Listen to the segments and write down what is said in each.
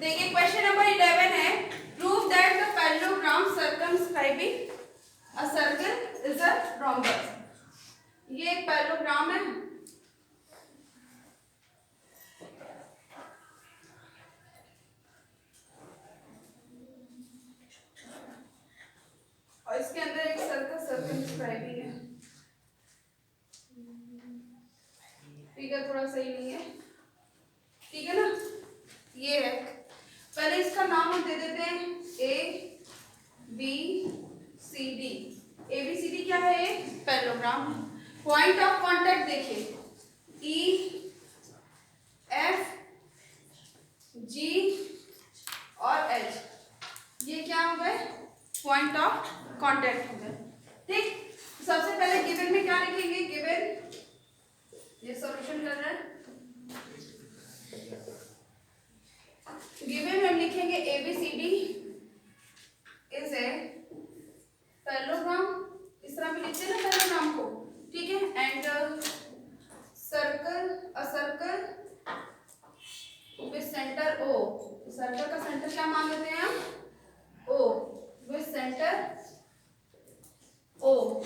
देखिए question number 11 है, prove that the parallelogram circumscribing a circle is a rhombus. ये एक पैरेललोग्राम है, और इसके अंदर एक सर्कल सर्कमस्क्राइबिंग है। फिगर थोड़ा सही नहीं है, ठीक है ना। ये है, पहले इसका नाम हम दे देते हैं A B C D. A B C D क्या है? एक पैरेललोग्राम। पॉइंट ऑफ कांटेक्ट देखिए ई एफ जी और एच, ये क्या हो गए? पॉइंट ऑफ कांटेक्ट हो गए। ठीक, सबसे पहले गिवन में क्या लिखेंगे? गिवन, ये सॉल्यूशन कर रहे हैं, गिवन में हम लिखेंगे A B C D is a parallelogram. इस तरह भी लिखते हैं ना पैरेललोग्राम को, ठीक है। And circle, a circle with centre O, circle का सेंटर क्या मान लेते हैं हम? O, with centre O,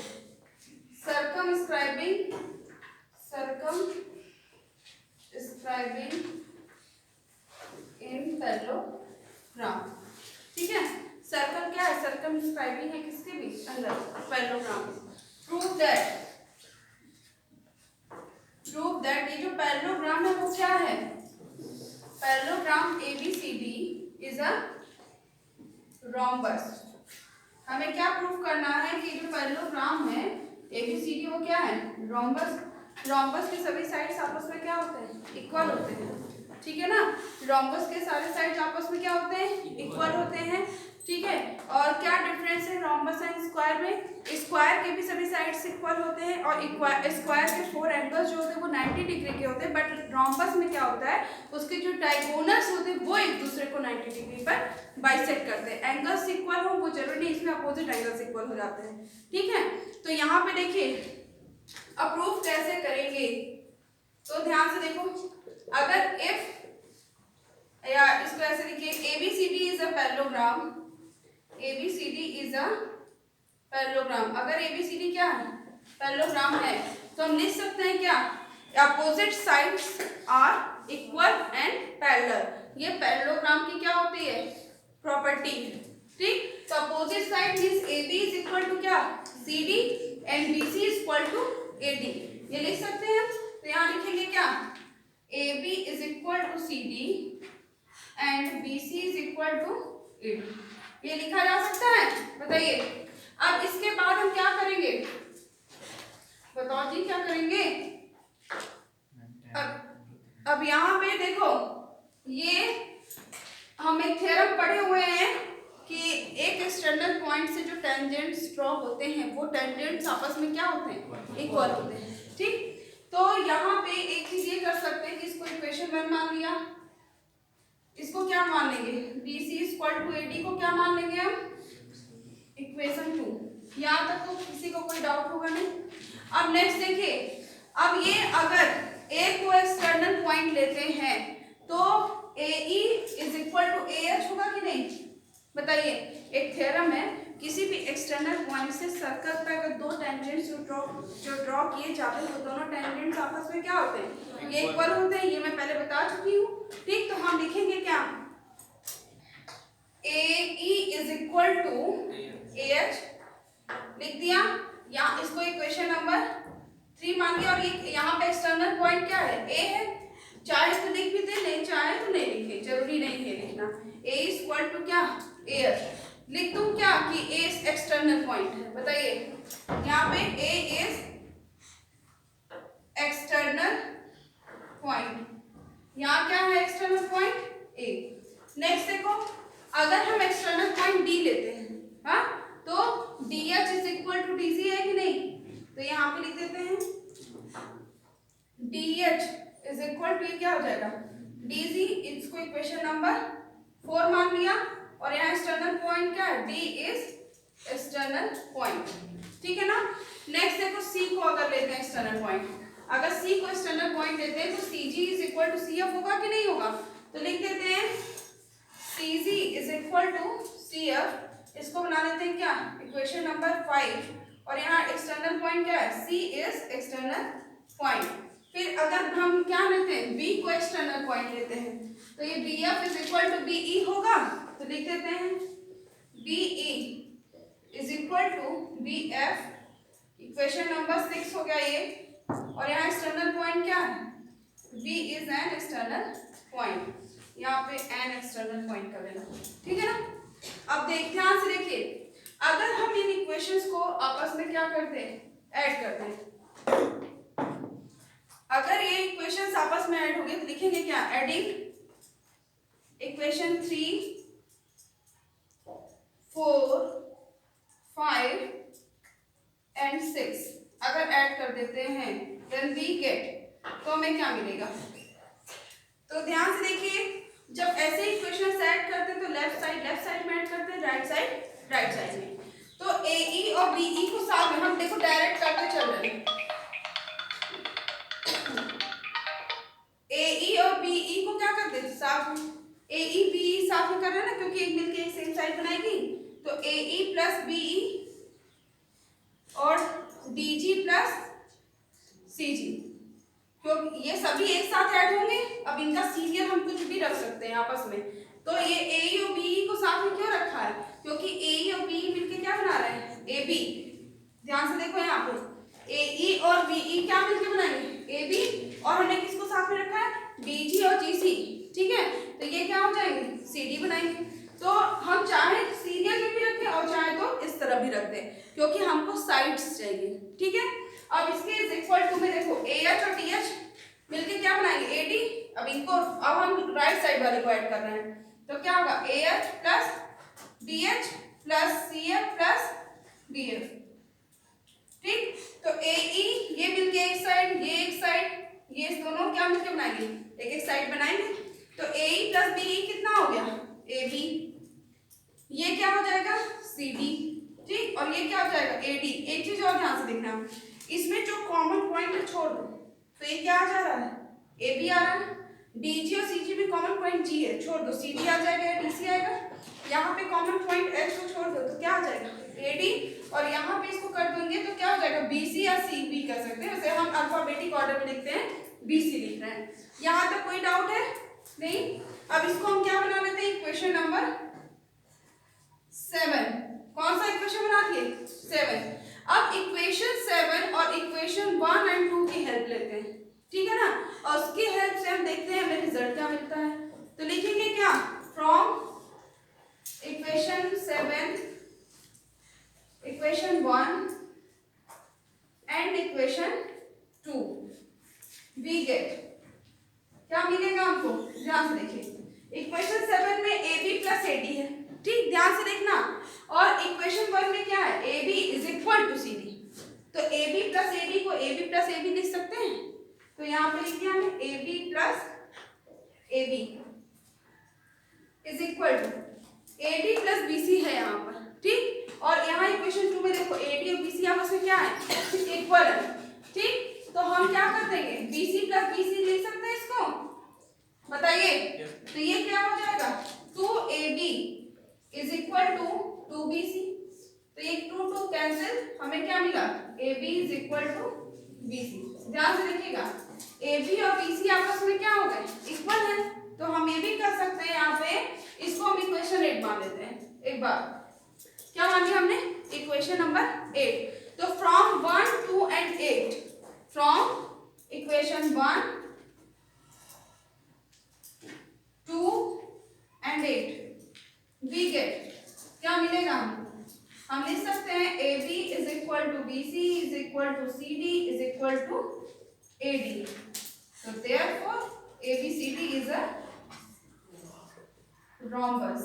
circumscribing in parallelogram, ठीक है। सर्कल क्या है? सर्कमस्क्राइबिंग है किसके भी? अंदर, पैरेललोग्राम। प्रूव दैट ये जो पैरेललोग्राम है वो क्या है? Parallelogram ABCD is a rhombus. हमें क्या प्रूफ करना है कि जो पैरेललोग्राम है ABCD वो क्या है? रोम्बस। रोम्बस के सभी साइड्स आपस में क्या होते हैं? इक्वल होते हैं, ठीक है ना। रोम्बस के सारे साइड्स आपस में क्या होते हैं? इक्वल होते हैं, ठीक है। और क्या डिफरेंस है रोम्बस एंड स्क्वायर में? स्क्वायर के भी सभी साइड्स इक्वल होते हैं और स्क्वायर के 4 एंगल्स जो होते हैं वो 90 डिग्री के होते हैं, बट रोम्बस में क्या होता है? उसके जो डायगोनल्स होते हैं वो एक दूसरे को 90 डिग्री पर बाइसेक्ट करते हैं। एंगल्स इक्वल हो वो जरूरी नहीं, इसमें अपोजिट एंगल्स इक्वल हो जाते हैं, ठीक है। तो यहाँ पे देखिए अप्रूव कैसे करेंगे, तो ध्यान से देखो। अगर इफ, या इसको ऐसे लिखिए, ABCD is a parallelogram, ABCD is a parallelogram. अगर ABCD क्या है? पैरेललोग्राम है, तो हम लिख सकते हैं क्या? Opposite sides are equal and parallel. ये पैरेललोग्राम की क्या होती है? प्रॉपर्टी, ठीक। तो opposite side means AB is equal to क्या? CD and BC is equal to AD, ये लिख सकते हैं। तो यहाँ लिखेंगे क्या? AB is equal to CD and BC is equal to AD, ये लिखा जा सकता है? बताइए। अब इसके बाद हम क्या करेंगे? बताओ जी, क्या करेंगे? अब यहाँ पे देखो, ये हम एक थ्योरम पढ़े हुए हैं कि एक एक्सटर्नल पॉइंट से जो टेंजेंट्स ड्रॉ होते हैं वो टेंजेंट्स आपस में क्या होते हैं? इक्वल होते हैं, ठीक। तो यहाँ पे एक चीज ये कर सकते हैं कि इसको इक्वेशन 1 मान लिया, इसको क्या मान लेंगे? BC इक्वल टू AD को क्या मान लेंगे हम? इक्वेशन 2। यहाँ तक तो किसी को कोई डाउट होगा नहीं। अब नेक्स्ट देखिए, अब ये अगर A को एक्सटर्नल पॉइंट लेते हैं तो AE is equal to AH होगा कि नहीं? बताइए। एक थ्योरम है, किसी भी एक्सटर्नल पॉइंट से सर्कल पर अगर दो टेंजेंट्स जो ड्रॉ किए जाते हैं वो दोनों टेंजेंट्स आपस में क्या होते हैं? ये इक्वल होते हैं, ये मैं पहले बता चुकी हूँ, ठीक। तो हम लिखेंगे क्या? AE is equal to AH लिख दिया, यहाँ इसको इक्वेशन नंबर 3 मान लिया। और ये यहाँ पे एक्सटर्नल पॉइंट क्या है? A है। चाहे तो लिख भी दे, नहीं चाहे तो नहीं लिखे, जरूरी नहीं है लिखना। A इज इक्वल टू क्या? AH। लिख दूं क्या कि A एक्सटर्नल पॉइंट है? बताइए। यहाँ पे A इज एक्सटर्नल पॉइंट, यहाँ क्या है एक्सटर्नल पॉइंट? A। नेक्स्ट देखो, अगर हम एक्सटर्नल पॉइंट D लेते हैं, हाँ, तो DH is equal to DC है कि नहीं? तो यहाँ पे लिख देते हैं DH इज इक्वल टू, क्या हो जाएगा? DC। इसको इक्वेशन नंबर 4 मान लिया। और यहाँ एक्सटर्नल पॉइंट क्या है? D इज एक्सटर्नल पॉइंट, ठीक है ना। नेक्स्ट देखो, C को अगर लेते हैं एक्सटर्नल पॉइंट, अगर C को एक्सटर्नल पॉइंट लेते हैं तो CG is equal to CF होगा कि नहीं होगा? तो लिख देते हैं CF, इसको बना लेते हैं क्या, इक्वेशन नंबर 5। और यहाँ एक्सटर्नल पॉइंट क्या है, C इज एक्सटर्नल पॉइंट। फिर अगर हम क्या लेते हैं, B को एक्सटर्नल पॉइंट लेते हैं, तो ये BF is equal to BE होगा, तो लिख देते हैं BE is equal to BF, equation number 6 हो गया ये। और यहाँ एक्सटर्नल पॉइंट क्या है, B is an external point, यहाँ पे एन एक्सटर्नल पॉइंट कर लेना, ठीक है ना। अब ध्यान से देखिए, अगर हम इन इक्वेशंस को आपस में क्या करते हैं, ऐड करते हैं, अगर ये इक्वेशंस आपस में ऐड हो गए तो लिखेंगे क्या, एडिंग इक्वेशन 3, 4, 5 एंड 6 अगर ऐड कर देते हैं देन वी गेट, तो हमें क्या मिलेगा। तो ध्यान से देखिए, जब ऐसे इक्वेशंस ऐड करते हैं तो लेफ्ट साइड में ऐड करते हैं, राइट साइड में। तो AE और BE को साथ में हम देखो डायरेक्ट करते चल रहे हैं, AE और BE को क्या करते हैं साथ में, AE BE साथ में कर रहे हैं ना, क्योंकि एक मिलके एक सेम साइड बनाएगी। तो AE प्लस BE और DG प्लस CG, क्योंकि ये सभी एक साथ ऐड होंगे। अब इनका सीरियल हम कुछ भी रख सकते हैं आपस में। तो ये AE और BE को साथ में क्यों रखा है, क्योंकि AE और BE मिलके क्या बना रहे हैं, AB। ध्यान से देखो यहाँ पे AE और BE क्या मिलके बनाएंगे, AB, और हमने किसको साथ में रखा है, DG और GC, ठीक है। तो ये क्या हो जाएंगे, CD बनाएंगे। तो हम चाहे सीरियल में भी रखें और चाहे तो इस तरह भी रख दें, क्योंकि हमको साइड्स चाहिए, ठीक है। अब इसके इज इक्वल टू में देखो AH और DH मिलके क्या बनाएंगे, AD। अब इनको, अब हम राइट साइड वाले को ऐड कर रहे हैं, तो क्या होगा, AH plus DH plus CF plus BF, ठीक। तो AE ये मिलके एक साइड, ये एक साइड, ये दोनों क्या मिलके बनाएंगे, एक साइड बनाएंगे। तो AE प्लस BE कितना हो गया, AB, ये क्या हो जाएगा CD, ठीक। और ये क्या हो जाएगा AD। एक चीज और ध्यान से देखना, इसमें जो कॉमन पॉइंट है छोड़ दो, तो ये क्या आ जा रहा है, AB आ रहा है। DG और CG में कॉमन पॉइंट G है, छोड़ दो, CD आ जाएगा, DC आएगा। यहाँ पे कॉमन पॉइंट H को छोड़ दो तो क्या आ जाएगा, AD। और यहाँ पे इसको कर देंगे तो क्या हो जाएगा, BC या CB कर सकते हैं, वैसे हम अल्फाबेटिक ऑर्डर में लिखते हैं, BC लिख रहे हैं। यहाँ तक कोई डाउट है नहीं। अब इसको हम क्या बना लेते हैं, इक्वेशन नंबर 7। कौन सा इक्वेशन बना दिए, 7। अब इक्वेशन 7 और इक्वेशन 1 एंड 2 की हेल्प लेते हैं, ठीक है ना। और उसकी हेल्प से हम देखते हैं हमें रिजल्ट क्या मिलता है। तो लिखेंगे क्या, from equation 7, equation 1 and equation 2 we get, क्या मिलेगा हमको। ध्यान से देखिए, इक्वेशन 7 में AB प्लस AD है, ठीक, ध्यान से देखना। और इक्वेशन 1 में क्या है, AB is equal to CD। तो AB प्लस AD को AB प्लस AB लिख सकते हैं। तो यहाँ पे लिख दिया हमने AB plus AB is equal to AD plus BC है यहाँ पर, ठीक। और यहाँ इक्वेशन 2 में देखो AD और BC आपस में क्या है, इक्वल है, ठीक। तो हम क्या कर देंगे, BC प्लस BC लिख सकते हैं इसको, बताइए। तो ये क्या हो जाएगा, 2AB is equal to 2BC। तो ये 2 कैंसिल, हमें क्या मिला, AB is equal to BC। ध्यान से देखिएगा, AB और BC आपस में क्या हो गए, इक्वल है। तो हम ये भी कर सकते हैं, यहाँ पे इसको हम इक्वेशन 8 मान लेते हैं। एक बार क्या मान लिया हमने, इक्वेशन नंबर 8। तो from 1, 2 and 8, from equation 1, 2 and 8 we get, क्या मिलेगा हम लिख सकते हैं AB is equal to BC is equal to CD is equal to AD। So therefore ABCD is a rhombus.